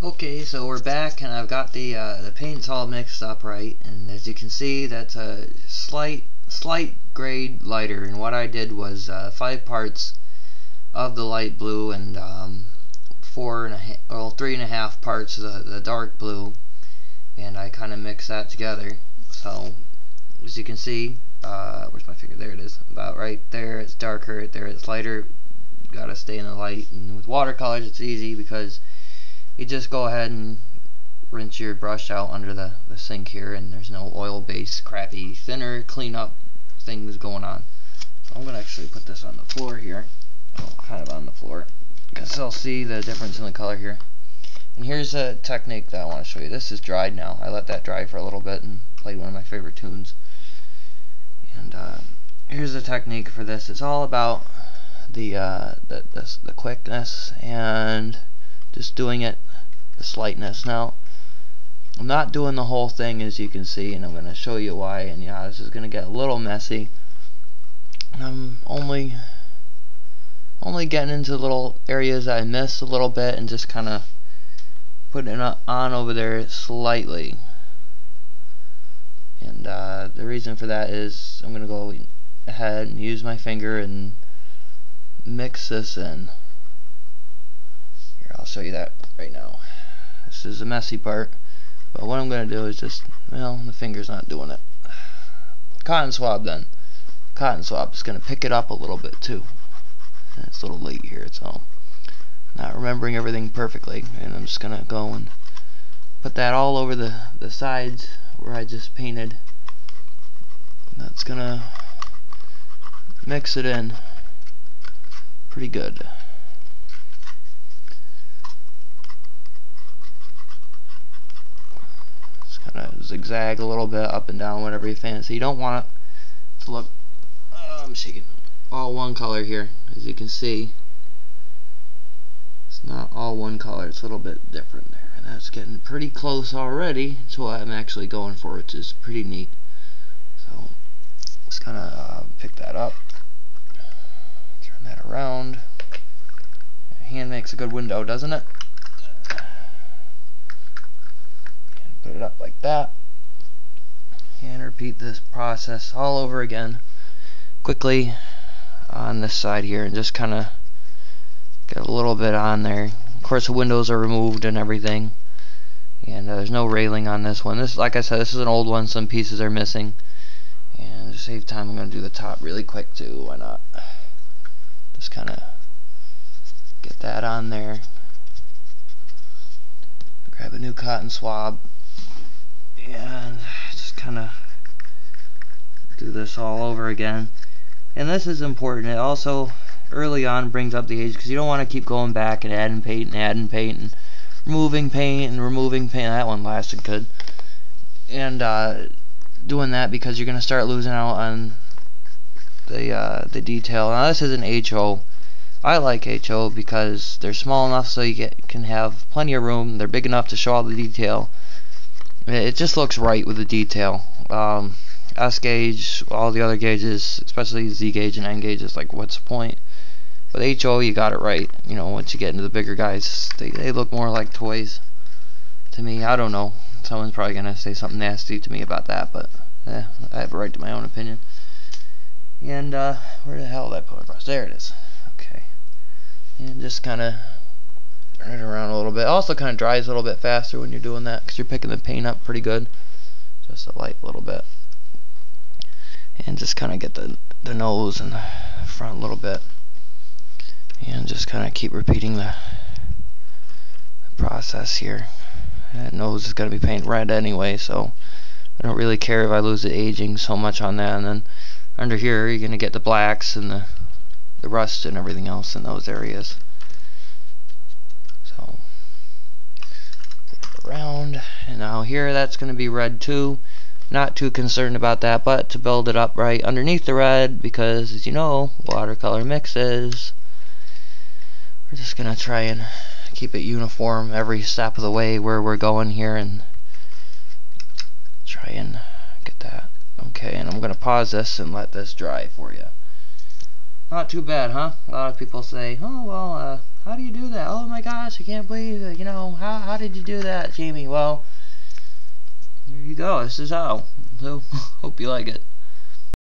Okay, so we're back, and I've got the paints all mixed up right, and as you can see, that's a slight grade lighter. And what I did was 5 parts of the light blue and 3.5 parts of the dark blue, and I kind of mix that together. So as you can see, where's my finger? There it is. About right there, it's darker. Right there, it's lighter. Gotta stay in the light. And with watercolors, it's easy because you just go ahead and rinse your brush out under the sink here, and there's no oil-based crappy thinner cleanup things going on. So I'm gonna actually put this on the floor here, kind of on the floor, because I'll see the difference in the color here. And here's a technique that I want to show you. This is dried now. I let that dry for a little bit and played one of my favorite tunes. And here's the technique for this. It's all about the quickness and just doing it, the slightness. Now, I'm not doing the whole thing, as you can see, and I'm going to show you why. And yeah, this is going to get a little messy. And I'm only getting into little areas that I missed a little bit and just kind of putting it on over there slightly. And the reason for that is I'm going to go ahead and use my finger and mix this in. Here, I'll show you that right now. This is the messy part, but what I'm going to do is just, well, the finger's not doing it. Cotton swab then. Cotton swab is going to pick it up a little bit too. And it's a little late here, so not remembering everything perfectly, and I'm just going to go and put that all over the sides where I just painted. That's going to mix it in pretty good. Kind of zigzag a little bit up and down, whatever you fancy. You don't want it to look, I'm shaking, all one color here. As you can see, it's not all one color, it's a little bit different there, and that's getting pretty close already to what I'm actually going for, which is pretty neat. So just kind of pick that up, turn that around. Hand makes a good window, doesn't it? Put it up like that, and repeat this process all over again quickly on this side here, and just kind of get a little bit on there. Of course, the windows are removed and everything, and there's no railing on this one. This, like I said, this is an old one. Some pieces are missing, and to save time, I'm going to do the top really quick too. Why not? Just kind of get that on there. Grab a new cotton swab and just kind of do this all over again. And this is important. It also early on brings up the age, because you don't want to keep going back and adding paint and removing paint and removing paint. That one lasted good. And doing that because you're going to start losing out on the detail. Now this is an HO. I like HO because they're small enough so you can have plenty of room. They're big enough to show all the detail. It just looks right with the detail. S gauge, all the other gauges, especially Z gauge and N gauge, is like, what's the point? But HO, you got it right. You know, once you get into the bigger guys, they look more like toys to me. I don't know. Someone's probably gonna say something nasty to me about that, but I have a right to my own opinion. And where the hell did I put my brush? There it is. Okay. And just kind of turn it around a little bit. Also kind of dries a little bit faster when you're doing that, because you're picking the paint up pretty good. Just a light little bit. And just kind of get the nose and the front a little bit. And just kind of keep repeating the process here. That nose is going to be painted red anyway, so I don't really care if I lose the aging so much on that. And then under here, you're going to get the blacks and the rust and everything else in those areas. So around, and now here that's going to be red too. Not too concerned about that, but to build it up right underneath the red, because as you know, watercolor mixes, we're just going to try and keep it uniform every step of the way where we're going here, and try and get that. Okay, and I'm going to pause this and let this dry for you. Not too bad, huh? A lot of people say, oh well, How do you do that? Oh my gosh, I can't believe it. You know, how did you do that, Jamie? Well, there you go. This is how. So, hope you like it.